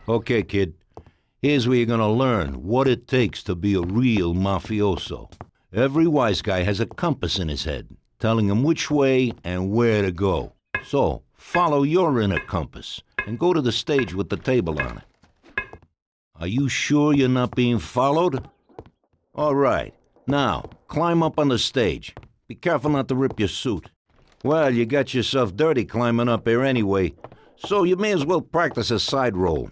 Okay, kid. Here's where you're gonna learn what it takes to be a real mafioso. Every wise guy has a compass in his head, telling him which way and where to go. So, follow your inner compass and go to the stage with the table on it. Are you sure you're not being followed? All right. Now, climb up on the stage. Be careful not to rip your suit. Well, you got yourself dirty climbing up here anyway, so you may as well practice a side roll.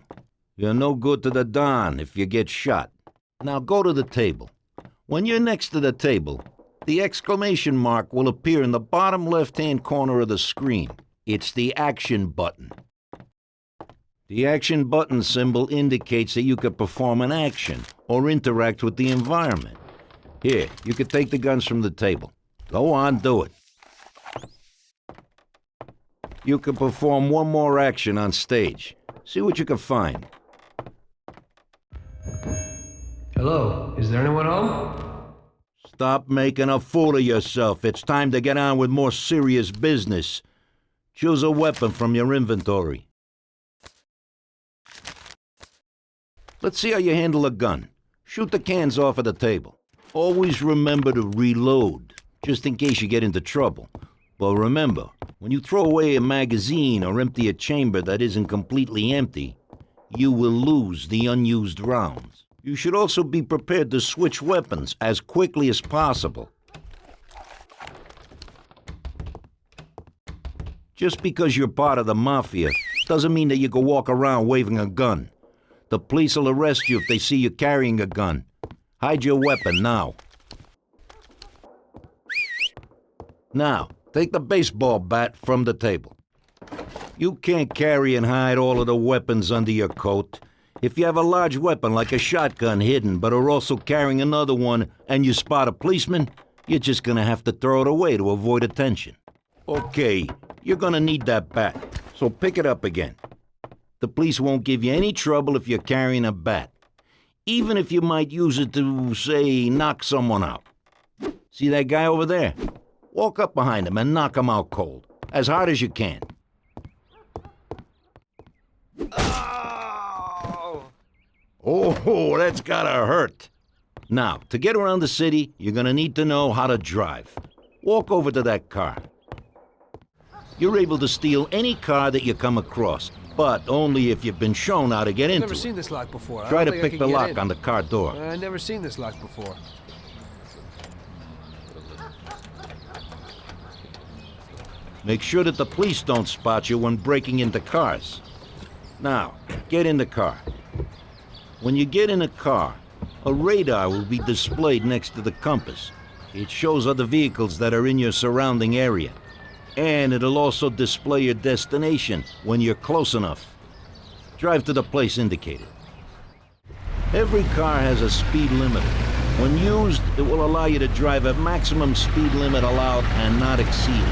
You're no good to the Don if you get shot. Now go to the table. When you're next to the table, the exclamation mark will appear in the bottom left-hand corner of the screen. It's the action button. The action button symbol indicates that you could perform an action or interact with the environment. Here, you could take the guns from the table. Go on, do it. You can perform one more action on stage. See what you can find. Hello, is there anyone home? Stop making a fool of yourself. It's time to get on with more serious business. Choose a weapon from your inventory. Let's see how you handle a gun. Shoot the cans off of the table. Always remember to reload, just in case you get into trouble. But remember, when you throw away a magazine or empty a chamber that isn't completely empty, you will lose the unused rounds. You should also be prepared to switch weapons as quickly as possible. Just because you're part of the Mafia doesn't mean that you can walk around waving a gun. The police will arrest you if they see you carrying a gun. Hide your weapon now. Now, take the baseball bat from the table. You can't carry and hide all of the weapons under your coat. If you have a large weapon like a shotgun hidden but are also carrying another one and you spot a policeman, you're just gonna have to throw it away to avoid attention. Okay, you're gonna need that bat, so pick it up again. The police won't give you any trouble if you're carrying a bat, even if you might use it to, say, knock someone out. See that guy over there? Walk up behind him and knock him out cold, as hard as you can. Oh, that's gotta hurt. Now, to get around the city, you're gonna need to know how to drive. Walk over to that car. You're able to steal any car that you come across, but only if you've been shown how to get into it. I've never seen this lock before. Try to pick the lock on the car door. I've never seen this lock before. Make sure that the police don't spot you when breaking into cars. Now, get in the car. When you get in a car, a radar will be displayed next to the compass. It shows other vehicles that are in your surrounding area. And it'll also display your destination when you're close enough. Drive to the place indicated. Every car has a speed limiter. When used, it will allow you to drive at maximum speed limit allowed and not exceeded.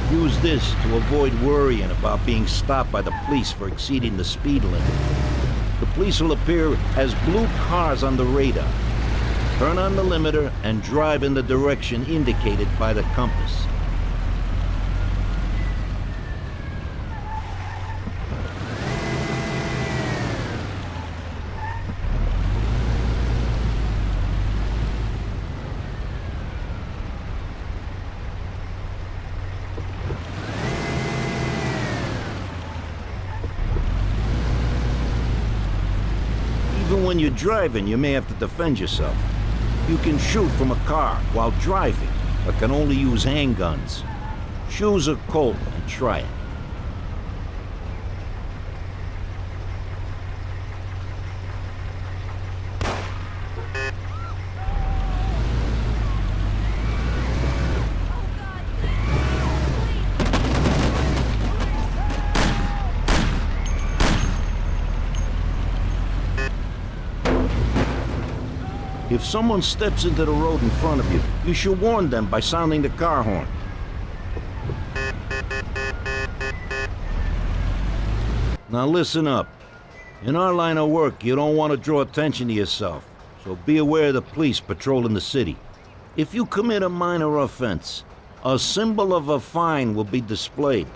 Use this to avoid worrying about being stopped by the police for exceeding the speed limit. The police will appear as blue cars on the radar. Turn on the limiter and drive in the direction indicated by the compass. Even when you're driving, you may have to defend yourself. You can shoot from a car while driving, but can only use handguns. Choose a Colt and try it. If someone steps into the road in front of you, you should warn them by sounding the car horn. Now listen up. In our line of work, you don't want to draw attention to yourself, so be aware of the police patrolling the city. If you commit a minor offense, a symbol of a fine will be displayed.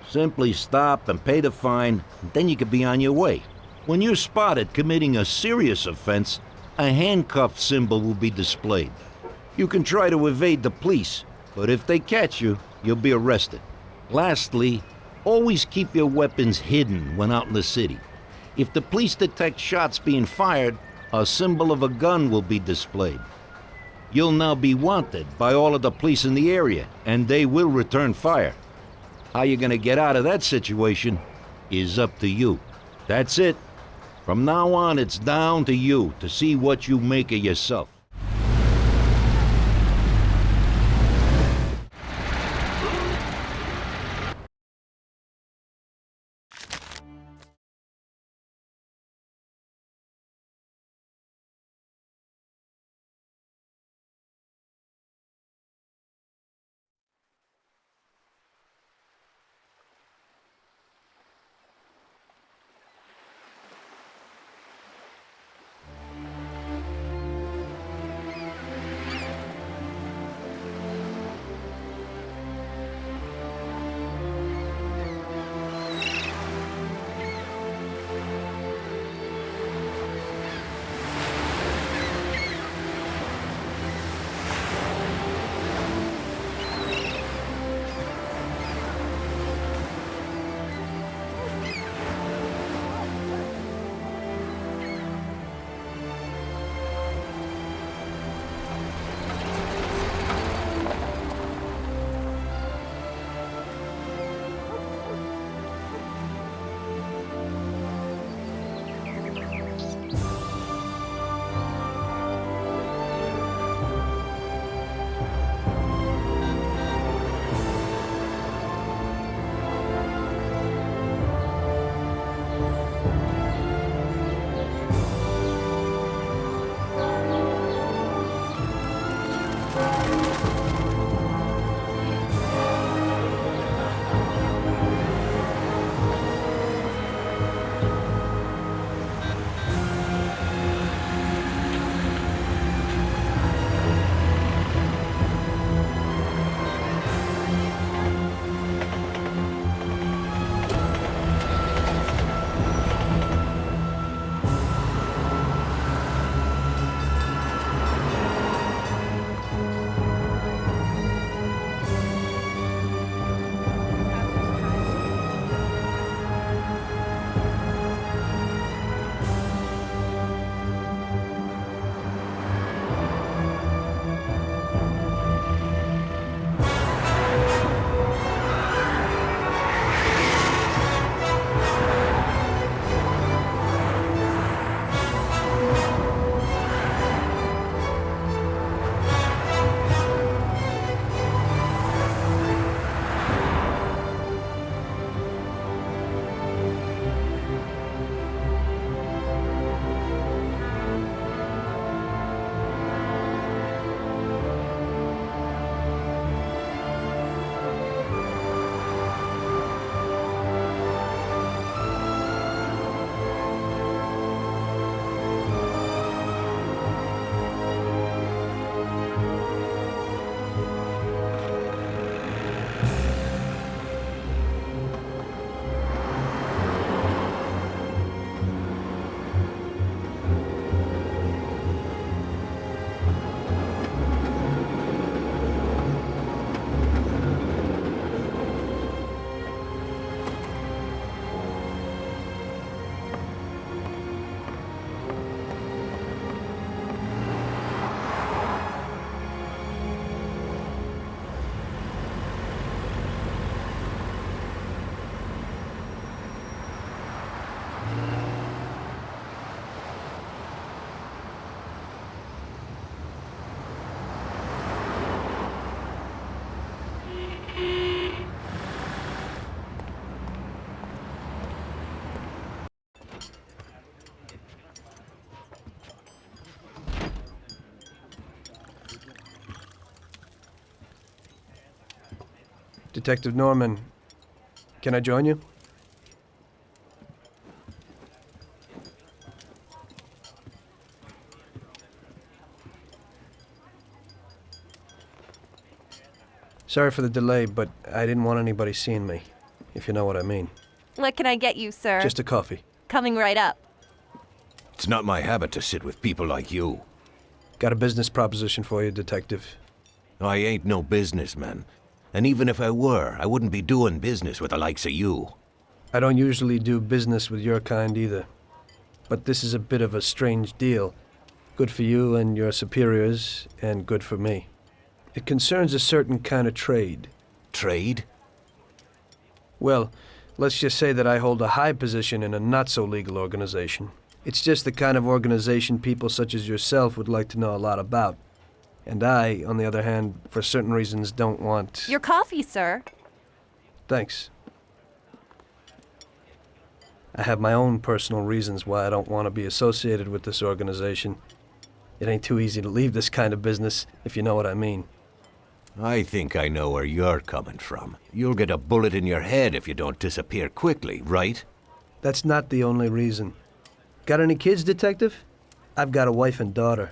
Simply stop and pay the fine, and then you can be on your way. When you're spotted committing a serious offense, a handcuff symbol will be displayed. You can try to evade the police, but if they catch you, you'll be arrested. Lastly, always keep your weapons hidden when out in the city. If the police detect shots being fired, a symbol of a gun will be displayed. You'll now be wanted by all of the police in the area, and they will return fire. How you're gonna get out of that situation is up to you. That's it. From now on, it's down to you to see what you make of yourself. Detective Norman, can I join you? Sorry for the delay, but I didn't want anybody seeing me, if you know what I mean. What can I get you, sir? Just a coffee. Coming right up. It's not my habit to sit with people like you. Got a business proposition for you, Detective. I ain't no businessman. And even if I were, I wouldn't be doing business with the likes of you. I don't usually do business with your kind either. But this is a bit of a strange deal. Good for you and your superiors, and good for me. It concerns a certain kind of trade. Trade? Well, let's just say that I hold a high position in a not-so-legal organization. It's just the kind of organization people such as yourself would like to know a lot about. And I, on the other hand, for certain reasons don't want... Your coffee, sir. Thanks. I have my own personal reasons why I don't want to be associated with this organization. It ain't too easy to leave this kind of business, if you know what I mean. I think I know where you're coming from. You'll get a bullet in your head if you don't disappear quickly, right? That's not the only reason. Got any kids, Detective? I've got a wife and daughter.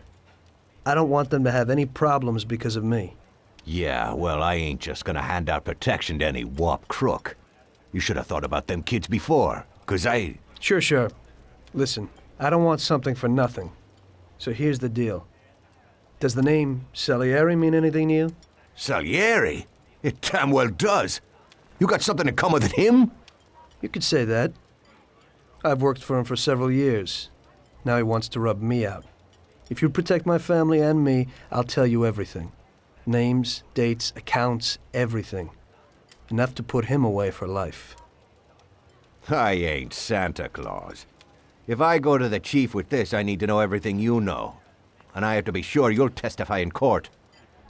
I don't want them to have any problems because of me. Yeah, well, I ain't just gonna hand out protection to any wop crook. You should have thought about them kids before, 'cause I... Sure. Listen, I don't want something for nothing. So here's the deal. Does the name Salieri mean anything to you? Salieri? It damn well does. You got something in common with him? You could say that. I've worked for him for several years. Now he wants to rub me out. If you protect my family and me, I'll tell you everything. Names, dates, accounts, everything. Enough to put him away for life. I ain't Santa Claus. If I go to the chief with this, I need to know everything you know. And I have to be sure you'll testify in court.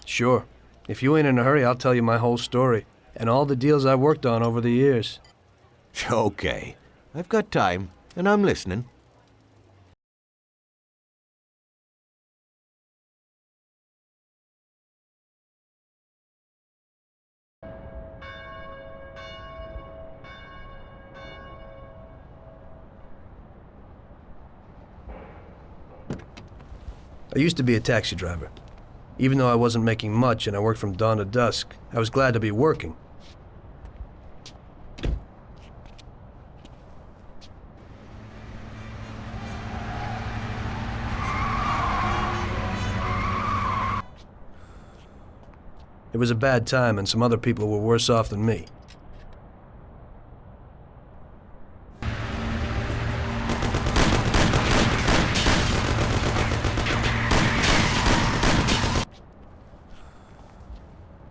Sure. If you ain't in a hurry, I'll tell you my whole story. And all the deals I've worked on over the years. Okay. I've got time, and I'm listening. I used to be a taxi driver. Even though I wasn't making much and I worked from dawn to dusk, I was glad to be working. It was a bad time and some other people were worse off than me.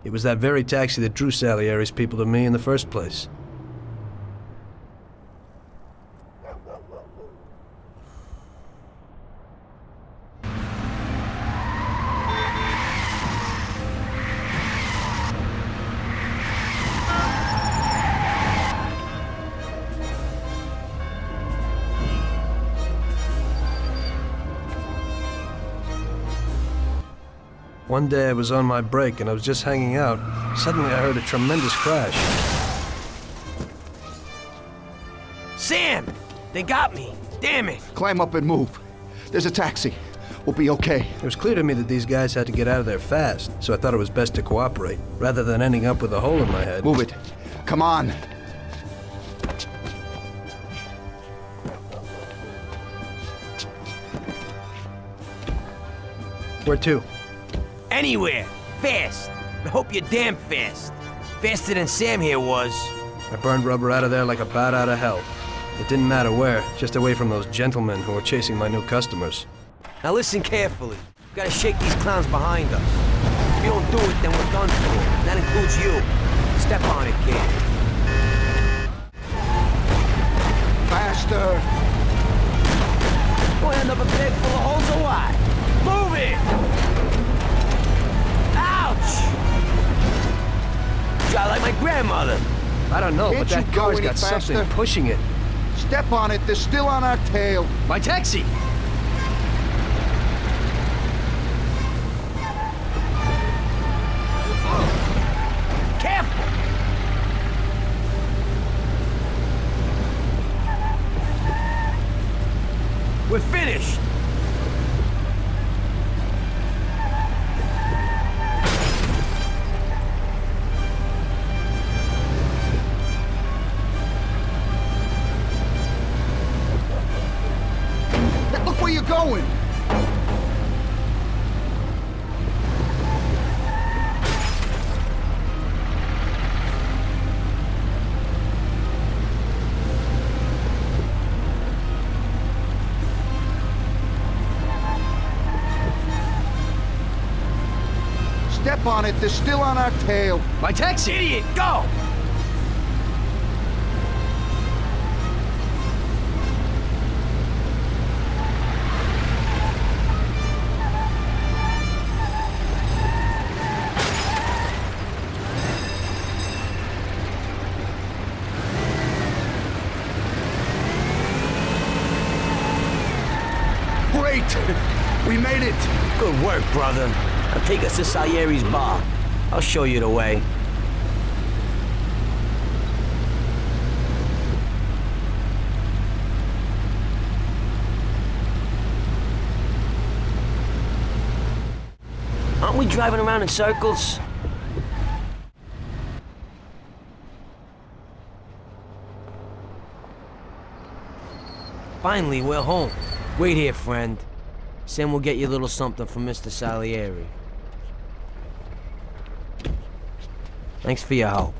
It was that very taxi that drew Salieri's people to me in the first place. One day I was on my break and I was just hanging out. Suddenly I heard a tremendous crash. Sam! They got me! Damn it! Climb up and move. There's a taxi. We'll be okay. It was clear to me that these guys had to get out of there fast, so I thought it was best to cooperate, rather than ending up with a hole in my head. Move it. Come on. Where to? Anywhere! Fast! I hope you're damn fast. Faster than Sam here was. I burned rubber out of there like a bat out of hell. It didn't matter where, just away from those gentlemen who were chasing my new customers. Now listen carefully. We gotta shake these clowns behind us. If you don't do it, then we're done for. That includes you. Step on it, kid. Faster. We'll end up a bag full of holes or what? Move it! Ouch! Try like my grandmother. I don't know, but Can't that you go car's any got something faster? pushing it. Step on it. They're still on our tail. My taxi! Careful! We're finished! step on it, they're still on our tail. My taxi! Idiot, go! Great! We made it! Good work, brother. Now take us to Salieri's bar. I'll show you the way. Aren't we driving around in circles? Finally, we're home. Wait here, friend. Sam will get you a little something from Mr. Salieri. Thanks for your help.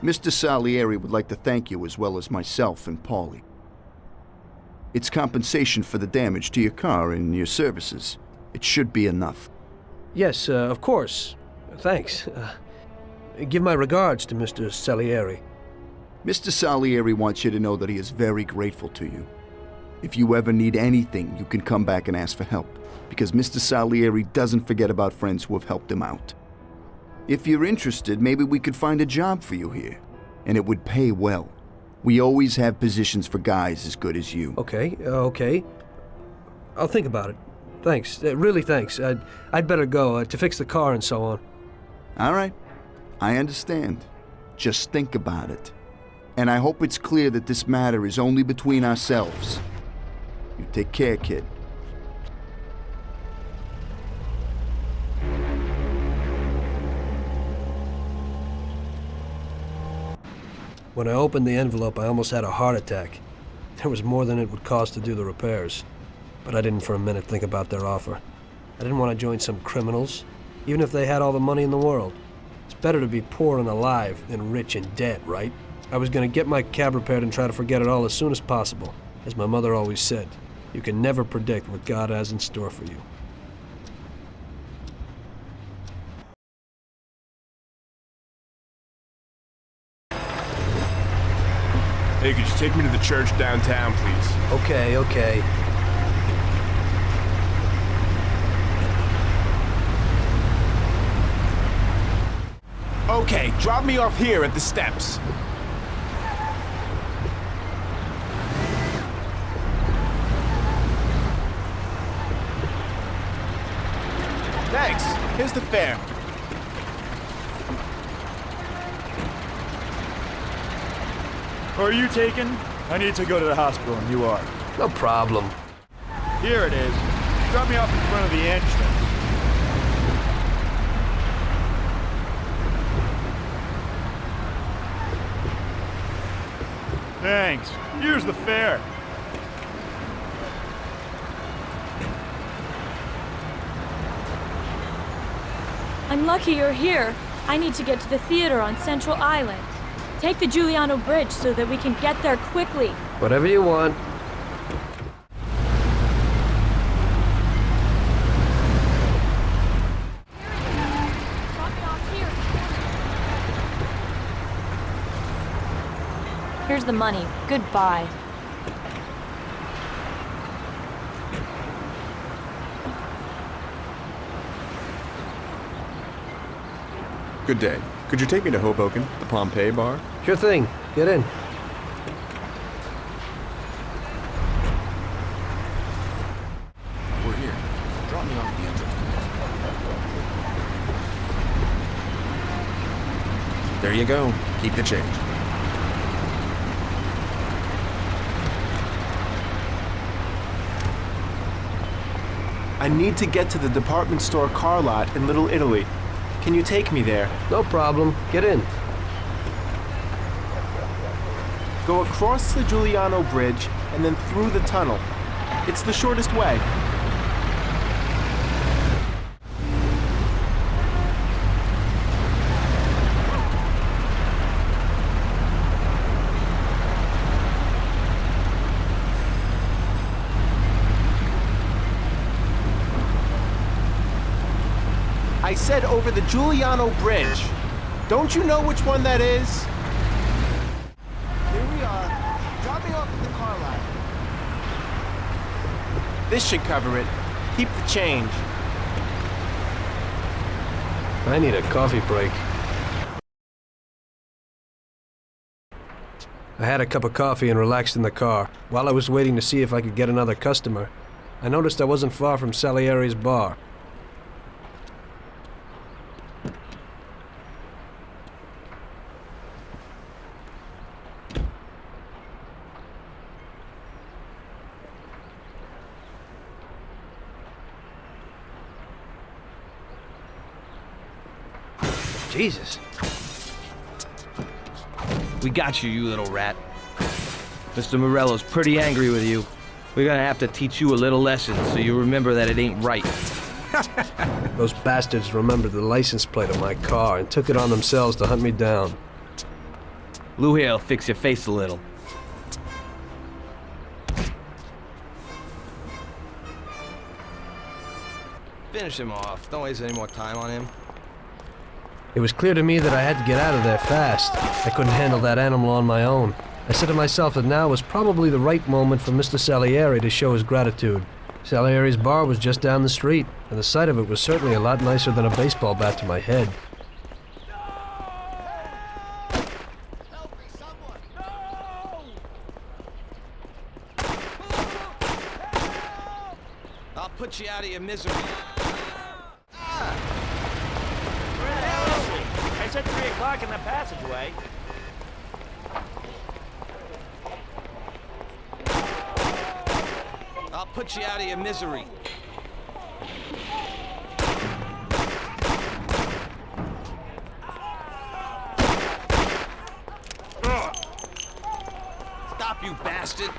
Mr. Salieri would like to thank you as well as myself and Paulie. It's compensation for the damage to your car and your services. It should be enough. Yes, of course. Thanks. Give my regards to Mr. Salieri. Mr. Salieri wants you to know that he is very grateful to you. If you ever need anything, you can come back and ask for help, because Mr. Salieri doesn't forget about friends who have helped him out. If you're interested, maybe we could find a job for you here, and it would pay well. We always have positions for guys as good as you. Okay, okay. I'll think about it. Thanks, really thanks. I'd better go to fix the car and so on. All right, I understand. Just think about it. And I hope it's clear that this matter is only between ourselves. You take care, kid. When I opened the envelope, I almost had a heart attack. There was more than it would cost to do the repairs. But I didn't for a minute think about their offer. I didn't want to join some criminals, even if they had all the money in the world. It's better to be poor and alive than rich and dead, right? I was going to get my cab repaired and try to forget it all as soon as possible. As my mother always said, you can never predict what God has in store for you. Hey, could you take me to the church downtown, please? Okay, okay. Okay, drop me off here at the steps. Thanks. Here's the fare. Are you taken? I need to go to the hospital, and you are. No problem. Here it is. Drop me off in front of the entrance. Thanks. Here's the fare. I'm lucky you're here. I need to get to the theater on Central Island. Take the Giuliano Bridge so that we can get there quickly. Whatever you want. Drop me off here. Here's the money. Goodbye. Good day. Could you take me to Hoboken, the Pompeii bar? Sure thing. Get in. We're here. Drop me off at the entrance. There you go. Keep the change. I need to get to the department store car lot in Little Italy. Can you take me there? No problem. Get in. Go across the Giuliano Bridge and then through the tunnel. It's the shortest way. I said over the Giuliano Bridge. Don't you know which one that is? Here we are. Drop me off at the car lot. This should cover it. Keep the change. I need a coffee break. I had a cup of coffee and relaxed in the car. While I was waiting to see if I could get another customer, I noticed I wasn't far from Salieri's bar. Jesus. We got you, you little rat. Mr. Morello's pretty angry with you. We're gonna have to teach you a little lesson so you remember that it ain't right. Those bastards remembered the license plate of my car and took it on themselves to hunt me down. Lou here'll fix your face a little. Finish him off. Don't waste any more time on him. It was clear to me that I had to get out of there fast. I couldn't handle that animal on my own. I said to myself that now was probably the right moment for Mr. Salieri to show his gratitude. Salieri's bar was just down the street, and the sight of it was certainly a lot nicer than a baseball bat to my head. I'll put you out of your misery. I said 3 o'clock in the passageway. I'll put you out of your misery. Stop, you bastard!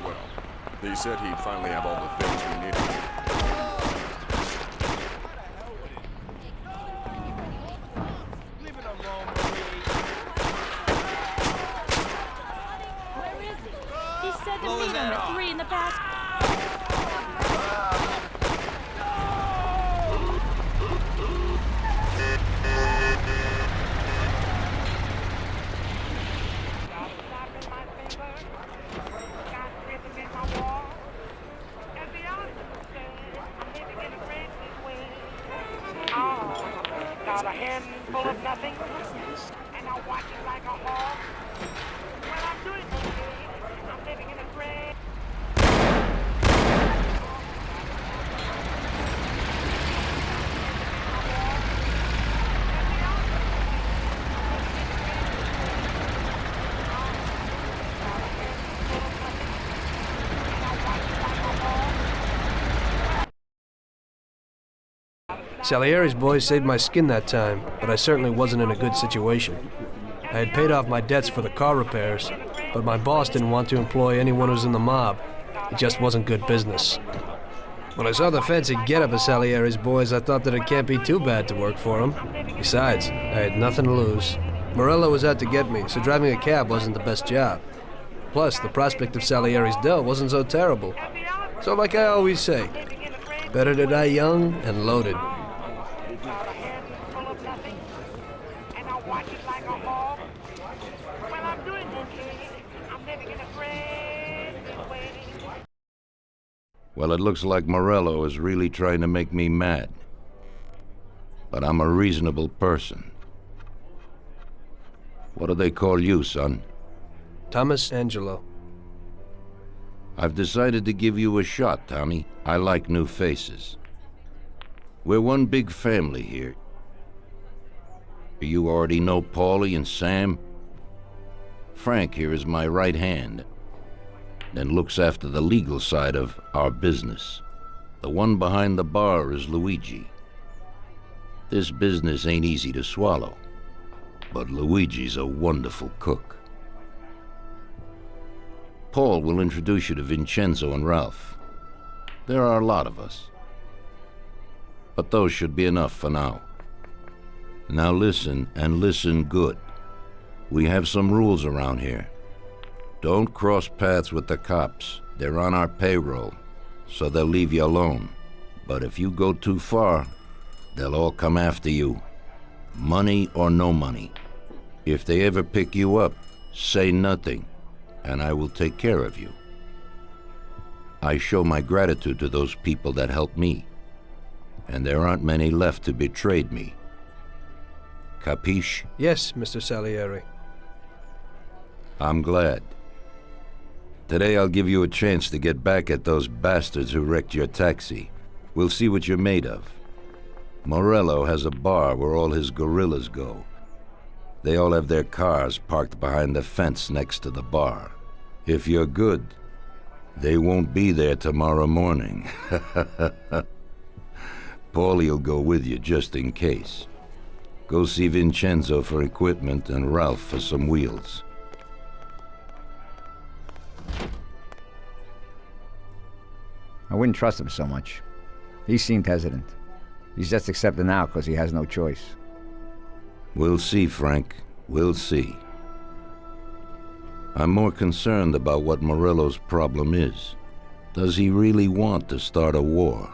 Well, they said he'd finally have all the things we needed. Where is he? He said to Blow his meet him head at off. 3 in the past. Got a handful of nothing, and I watch it like a hawk. Well, I'm doing okay. I'm living in a dream. Salieri's boys saved my skin that time, but I certainly wasn't in a good situation. I had paid off my debts for the car repairs, but my boss didn't want to employ anyone who's in the mob. It just wasn't good business. When I saw the fancy getup of Salieri's boys, I thought that it can't be too bad to work for him. Besides, I had nothing to lose. Morello was out to get me, so driving a cab wasn't the best job. Plus, the prospect of Salieri's dough wasn't so terrible. So like I always say, better to die young and loaded. Got a handful of nothing, and I watch it like a hog. Well, I'm doing okay. I'm living in a friendly way. Well, it looks like Morello is really trying to make me mad. But I'm a reasonable person. What do they call you, son? Thomas Angelo. I've decided to give you a shot, Tommy. I like new faces. We're one big family here. You already know Paulie and Sam. Frank here is my right hand, and looks after the legal side of our business. The one behind the bar is Luigi. This business ain't easy to swallow, but Luigi's a wonderful cook. Paul will introduce you to Vincenzo and Ralph. There are a lot of us, but those should be enough for now. Now listen, and listen good. We have some rules around here. Don't cross paths with the cops. They're on our payroll, so they'll leave you alone. But if you go too far, they'll all come after you. Money or no money. If they ever pick you up, say nothing, and I will take care of you. I show my gratitude to those people that helped me, and there aren't many left who betrayed me. Capiche? Yes, Mr. Salieri. I'm glad. Today I'll give you a chance to get back at those bastards who wrecked your taxi. We'll see what you're made of. Morello has a bar where all his gorillas go. They all have their cars parked behind the fence next to the bar. If you're good, they won't be there tomorrow morning. Paulie'll go with you just in case. Go see Vincenzo for equipment and Ralph for some wheels. I wouldn't trust him so much. He seemed hesitant. He's just accepting now because he has no choice. We'll see, Frank. We'll see. I'm more concerned about what Morello's problem is. Does he really want to start a war?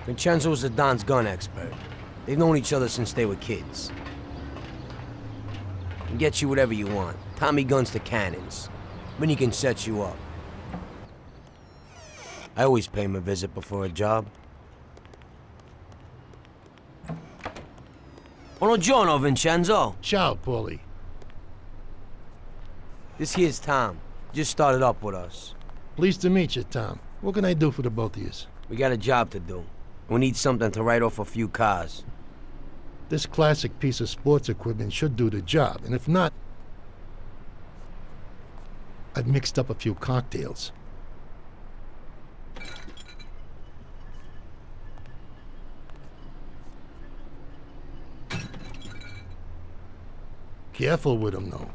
Vincenzo's the Don's gun expert. They've known each other since they were kids. He gets you whatever you want. Tommy guns to cannons. Then he can set you up. I always pay him a visit before a job. Buongiorno, Vincenzo. Ciao, Paulie. This here's Tom. Just started up with us. Pleased to meet you, Tom. What can I do for the both of you? We got a job to do. We need something to write off a few cars. This classic piece of sports equipment should do the job, and if not, I've mixed up a few cocktails. Careful with them, though.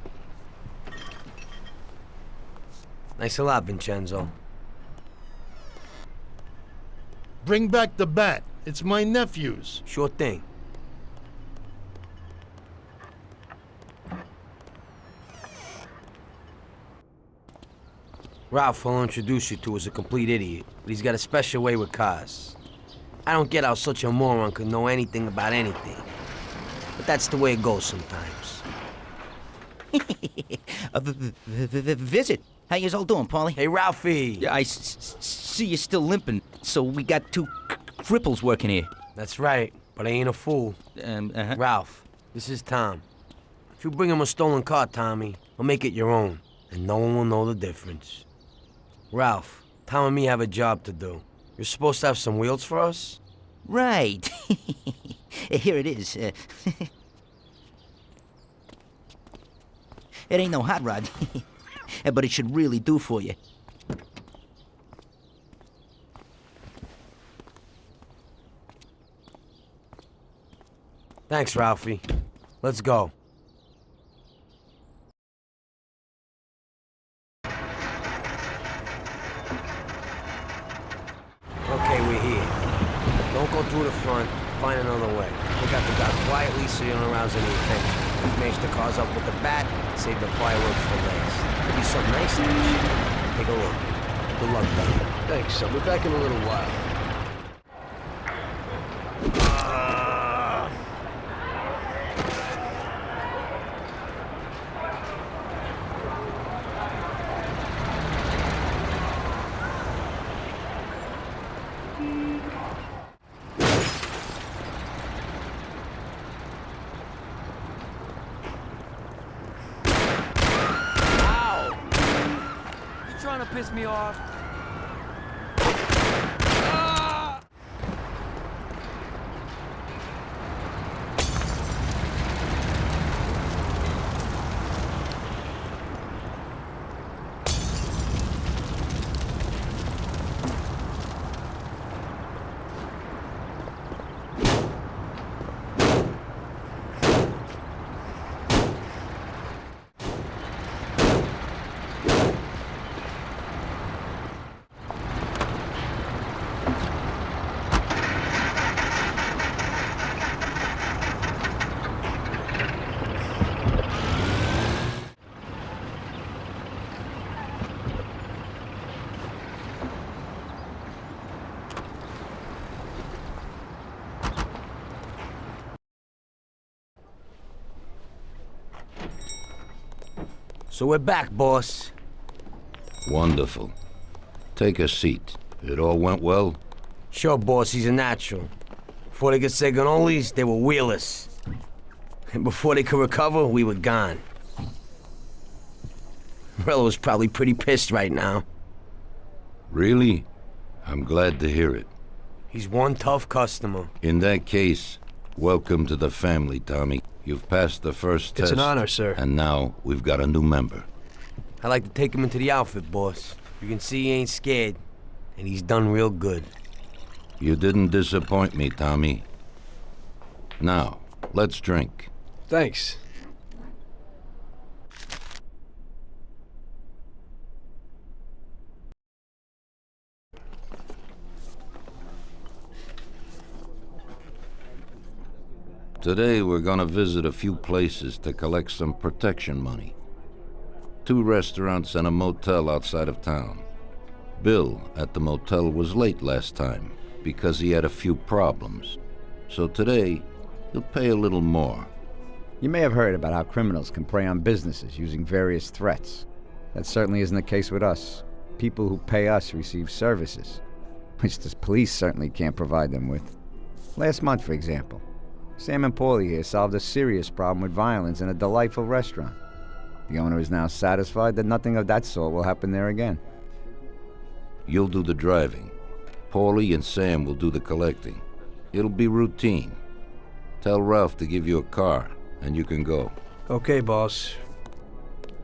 Thanks a lot, Vincenzo. Bring back the bat. It's my nephew's. Sure thing. Ralph will introduce you to is a complete idiot, but he's got a special way with cars. I don't get how such a moron could know anything about anything. But that's the way it goes sometimes. Visit. How you all doing, Paulie? Hey, Ralphie. Yeah, I see you're still limping, so we got two cripples working here. That's right, but I ain't a fool. Ralph, this is Tom. If you bring him a stolen car, Tommy, I'll make it your own, and no one will know the difference. Ralph, Tom and me have a job to do. You're supposed to have some wheels for us? Right. Here it is. It ain't no hot rod, but it should really do for you. Thanks, Ralphie. Let's go. so you don't arouse any attention. Smash the cars up with the bat, save the fireworks for last. Could be something nice in that shit. Take a look. Good luck, buddy. Thanks. I'll be back in a little while. Trying to piss me off. So we're back, boss. Wonderful. Take a seat. It all went well? Sure, boss, he's a natural. Before they could say cannolis, they were wheelers. And before they could recover, we were gone. Morello's probably pretty pissed right now. Really? I'm glad to hear it. He's one tough customer. In that case, welcome to the family, Tommy. You've passed the first test. It's an honor, sir. And now we've got a new member. I like to take him into the outfit, boss. You can see he ain't scared, and he's done real good. You didn't disappoint me, Tommy. Now, let's drink. Thanks. Today we're gonna visit a few places to collect some protection money. 2 restaurants and a motel outside of town. Bill at the motel was late last time because he had a few problems. So today, he'll pay a little more. You may have heard about how criminals can prey on businesses using various threats. That certainly isn't the case with us. People who pay us receive services, which the police certainly can't provide them with. Last month, for example, Sam and Paulie here solved a serious problem with violence in a delightful restaurant. The owner is now satisfied that nothing of that sort will happen there again. You'll do the driving. Paulie and Sam will do the collecting. It'll be routine. Tell Ralph to give you a car, and you can go. Okay, boss.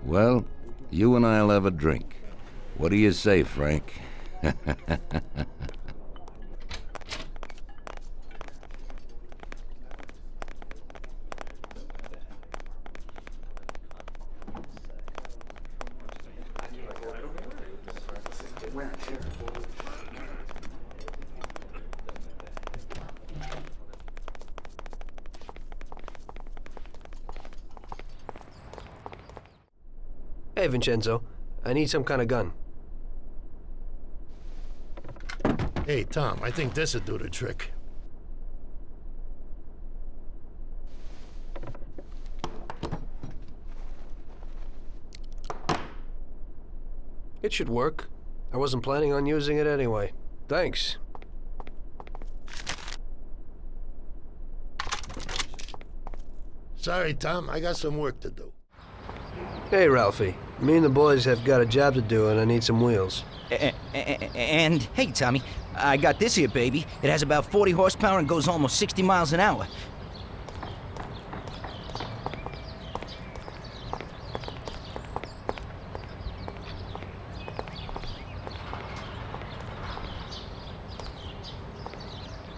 Well, you and I'll have a drink. What do you say, Frank? Hey, Vincenzo. I need some kind of gun. Hey, Tom, I think this'll do the trick. It should work. I wasn't planning on using it anyway. Thanks. Sorry, Tom, I got some work to do. Hey, Ralphie. Me and the boys have got a job to do, and I need some wheels. And, hey, Tommy, I got this here, baby. It has about 40 horsepower and goes almost 60 miles an hour.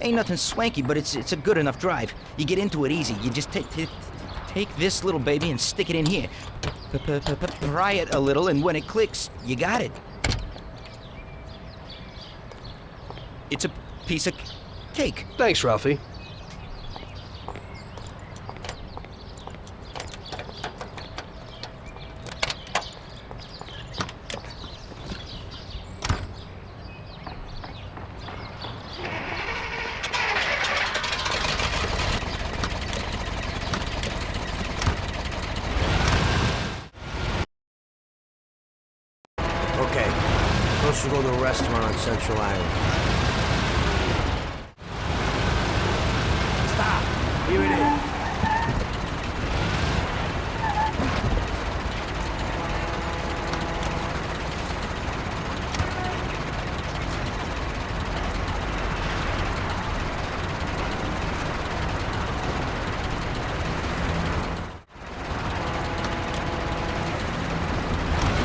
Ain't nothing swanky, but it's a good enough drive. You get into it easy. You just take this little baby and stick it in here. Pry it a little, and when it clicks, you got it. It's a piece of cake. Thanks, Ralphie. Supposed to go to a restaurant on Central Island. Stop! Here it is.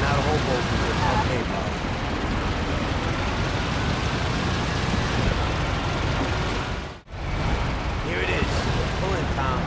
Not a Hoboken, but Pompeii bar. Here it is. Pull in, Tom.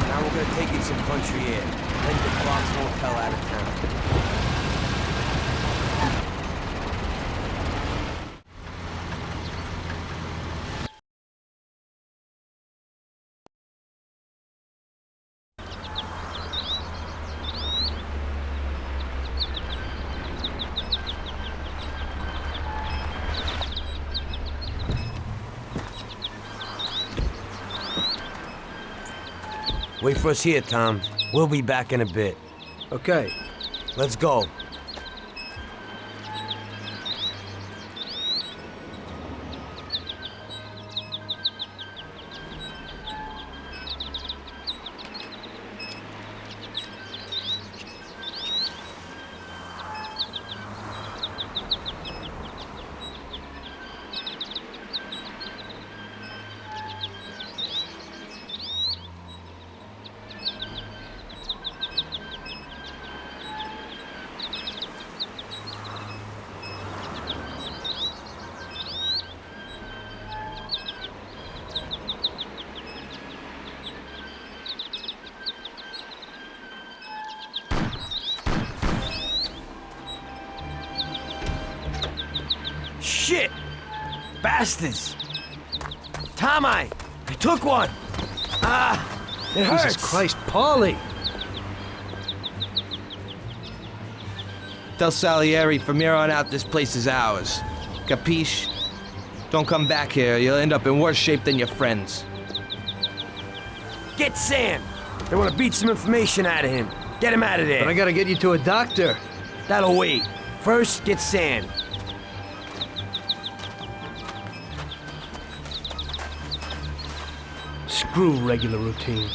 Now we're gonna take in some country air. Then the Clark's Hotel out of town. Wait for us here, Tom. We'll be back in a bit. Okay. Let's go. Shit! Bastards! Tom, I took one! Ah! It hurts! Jesus Christ, Paulie! Tell Salieri from here on out this place is ours. Capiche? Don't come back here. You'll end up in worse shape than your friends. Get Sam! They want to beat some information out of him. Get him out of there. But I gotta get you to a doctor. That'll wait. First, get Sam. Screw regular routine.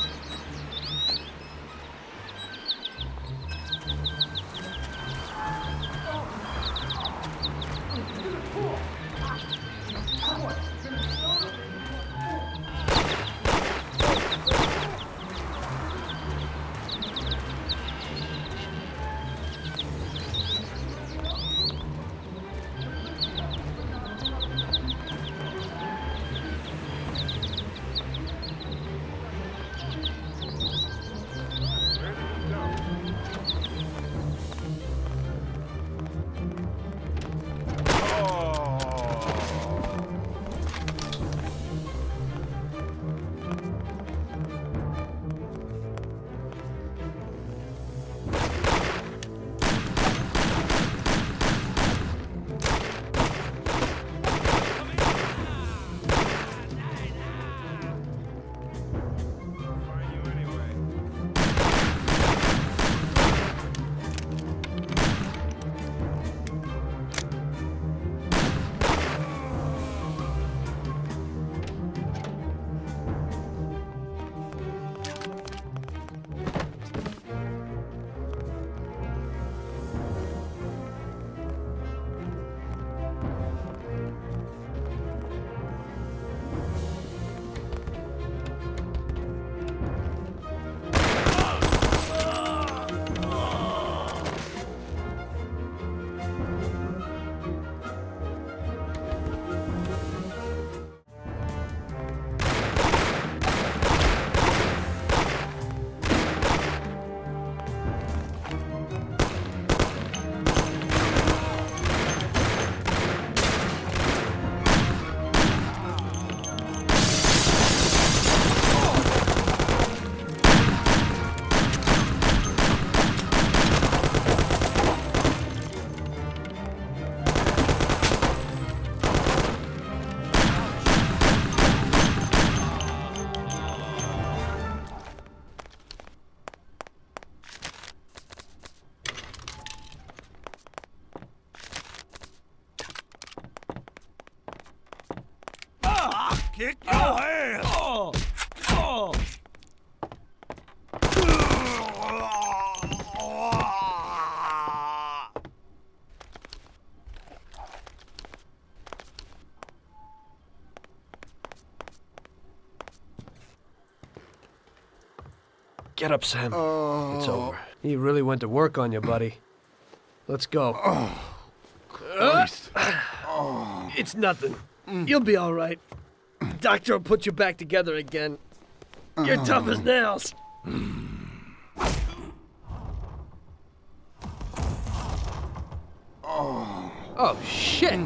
Kick your ass! Get up, Sam. It's over. He really went to work on you, buddy. Let's go. Christ. It's nothing. You'll be all right. Doctor will put you back together again. You're tough as nails. Oh, shit.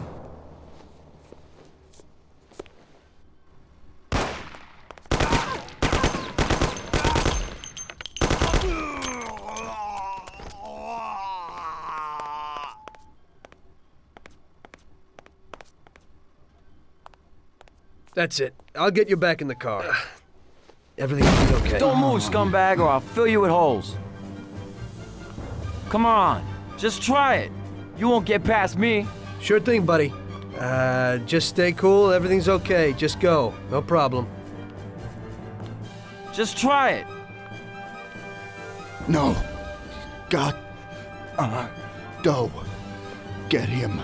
That's it. I'll get you back in the car. Everything will be okay. Don't move, scumbag, or I'll fill you with holes. Come on, just try it. You won't get past me. Sure thing, buddy. Just stay cool. Everything's okay. Just go. No problem. Just try it. No. God. Doe. Get him.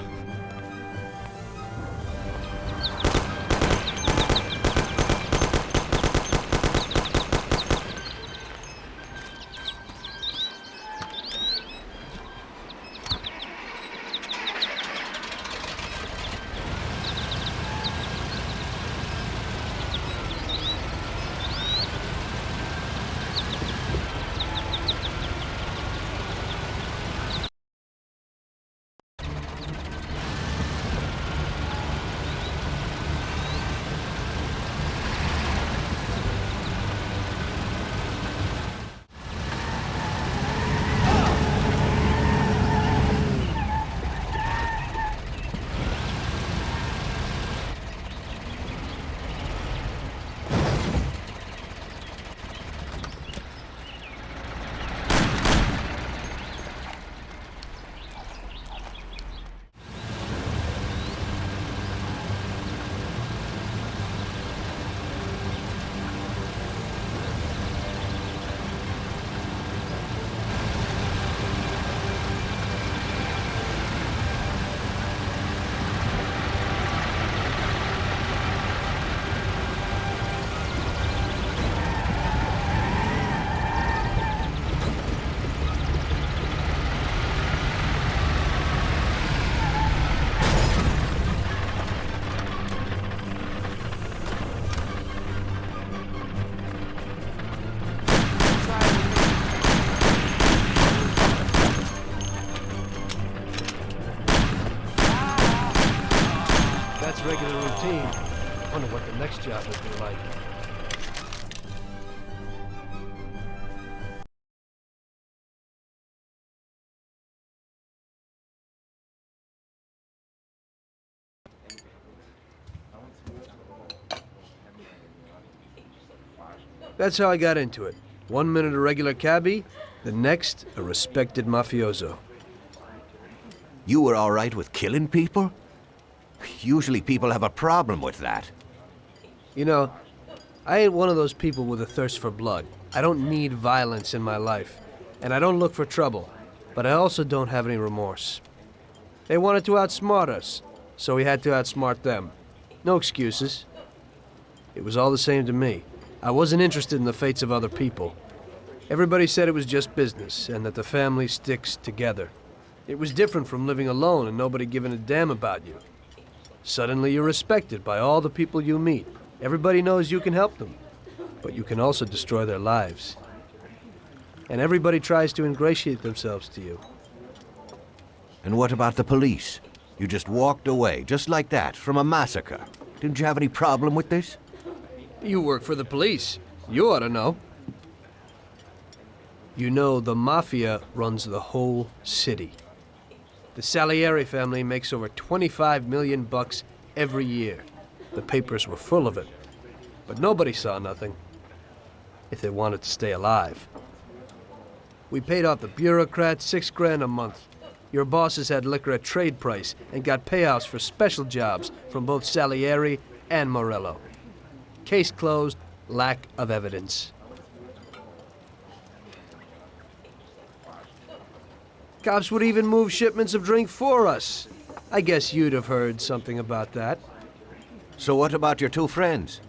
Regular routine. Wonder what the next job will be like. That's how I got into it. 1 minute a regular cabbie, the next a respected mafioso. You were all right with killing people? Usually people have a problem with that. You know, I ain't one of those people with a thirst for blood. I don't need violence in my life, and I don't look for trouble, but I also don't have any remorse. They wanted to outsmart us, so we had to outsmart them. No excuses. It was all the same to me. I wasn't interested in the fates of other people. Everybody said it was just business, and that the family sticks together. It was different from living alone and nobody giving a damn about you. Suddenly you're respected by all the people you meet. Everybody knows you can help them, but you can also destroy their lives. And everybody tries to ingratiate themselves to you. And what about the police? You just walked away, just like that, from a massacre. Didn't you have any problem with this? You work for the police. You ought to know. You know, the Mafia runs the whole city. The Salieri family makes over 25 million bucks every year. The papers were full of it. But nobody saw nothing. If they wanted to stay alive. We paid off the bureaucrats $6 grand a month. Your bosses had liquor at trade price and got payouts for special jobs from both Salieri and Morello. Case closed. Lack of evidence. Cops would even move shipments of drink for us. I guess you'd have heard something about that. So what about your two friends?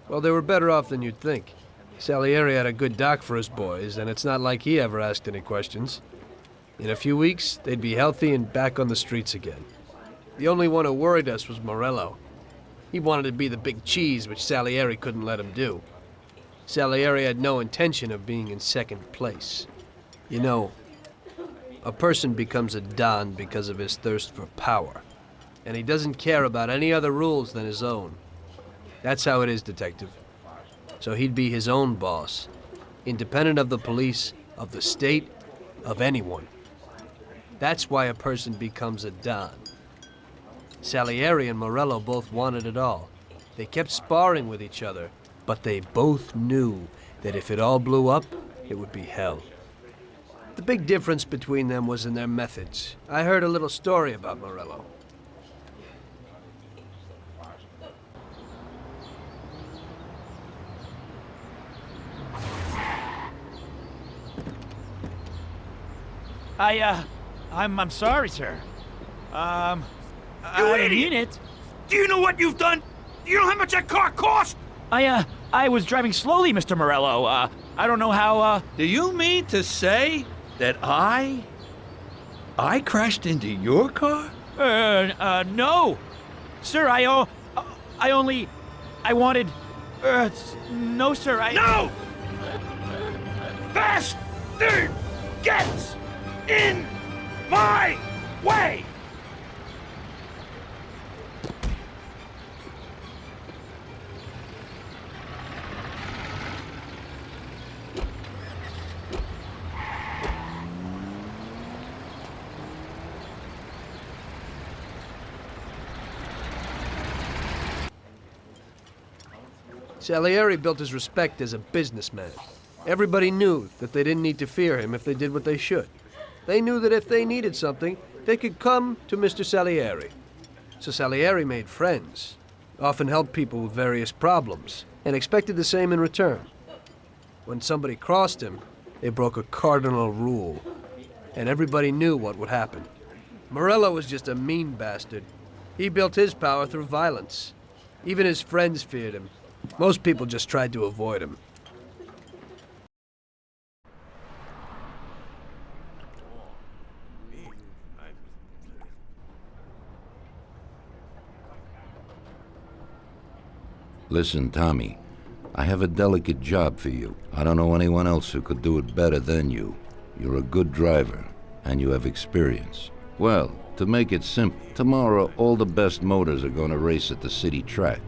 Well, they were better off than you'd think. Salieri had a good doc for his boys, and it's not like he ever asked any questions. In a few weeks, they'd be healthy and back on the streets again. The only one who worried us was Morello. He wanted to be the big cheese, which Salieri couldn't let him do. Salieri had no intention of being in second place. You know, a person becomes a Don because of his thirst for power, and he doesn't care about any other rules than his own. That's how it is, Detective. So he'd be his own boss, independent of the police, of the state, of anyone. That's why a person becomes a Don. Salieri and Morello both wanted it all. They kept sparring with each other, but they both knew that if it all blew up, it would be hell. The big difference between them was in their methods. I heard a little story about Morello. I'm sorry, sir. You I didn't mean it. Do you know what you've done? Do you know how much that car cost? I was driving slowly, Mr. Morello. I don't know how, Do you mean to say that I crashed into your car? No. Sir, I wanted, no, sir, No! Bastard gets in my way! Salieri built his respect as a businessman. Everybody knew that they didn't need to fear him if they did what they should. They knew that if they needed something, they could come to Mr. Salieri. So Salieri made friends, often helped people with various problems, and expected the same in return. When somebody crossed him, they broke a cardinal rule, and everybody knew what would happen. Morello was just a mean bastard. He built his power through violence. Even his friends feared him. Most people just tried to avoid him. Listen, Tommy, I have a delicate job for you. I don't know anyone else who could do it better than you. You're a good driver, and you have experience. Well, to make it simple, tomorrow all the best motors are going to race at the city track.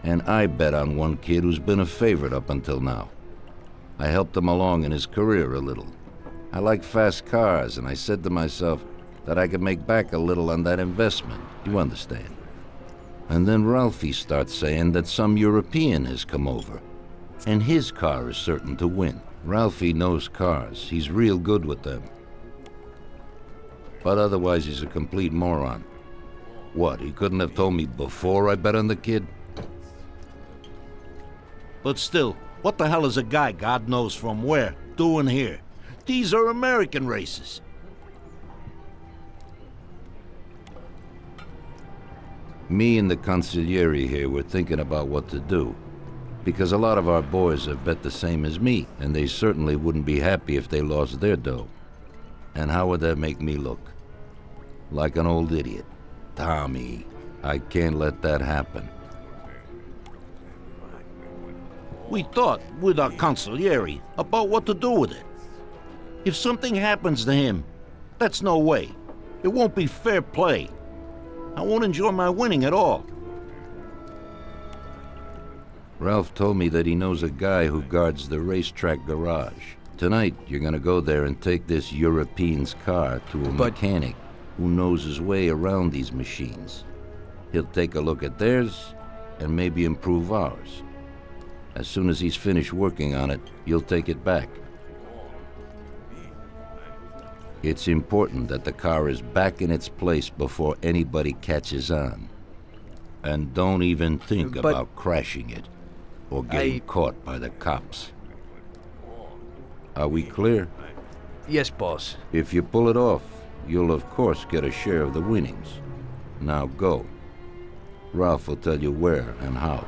And I bet on one kid who's been a favorite up until now. I helped him along in his career a little. I like fast cars, and I said to myself that I could make back a little on that investment. You understand? And then Ralphie starts saying that some European has come over, and his car is certain to win. Ralphie knows cars. He's real good with them. But otherwise, he's a complete moron. What, he couldn't have told me before I bet on the kid? But still, what the hell is a guy, God knows from where, doing here? These are American races. Me and the consigliere here were thinking about what to do, because a lot of our boys have bet the same as me, and they certainly wouldn't be happy if they lost their dough. And how would that make me look? Like an old idiot. Tommy, I can't let that happen. We thought, with our consigliere, about what to do with it. If something happens to him, that's no way. It won't be fair play. I won't enjoy my winning at all. Ralph told me that he knows a guy who guards the racetrack garage. Tonight, you're gonna go there and take this European's car to a mechanic who knows his way around these machines. He'll take a look at theirs and maybe improve ours. As soon as he's finished working on it, you'll take it back. It's important that the car is back in its place before anybody catches on. And don't even think But- about crashing it or getting caught by the cops. Are we clear? Yes, boss. If you pull it off, you'll of course get a share of the winnings. Now go. Ralph will tell you where and how.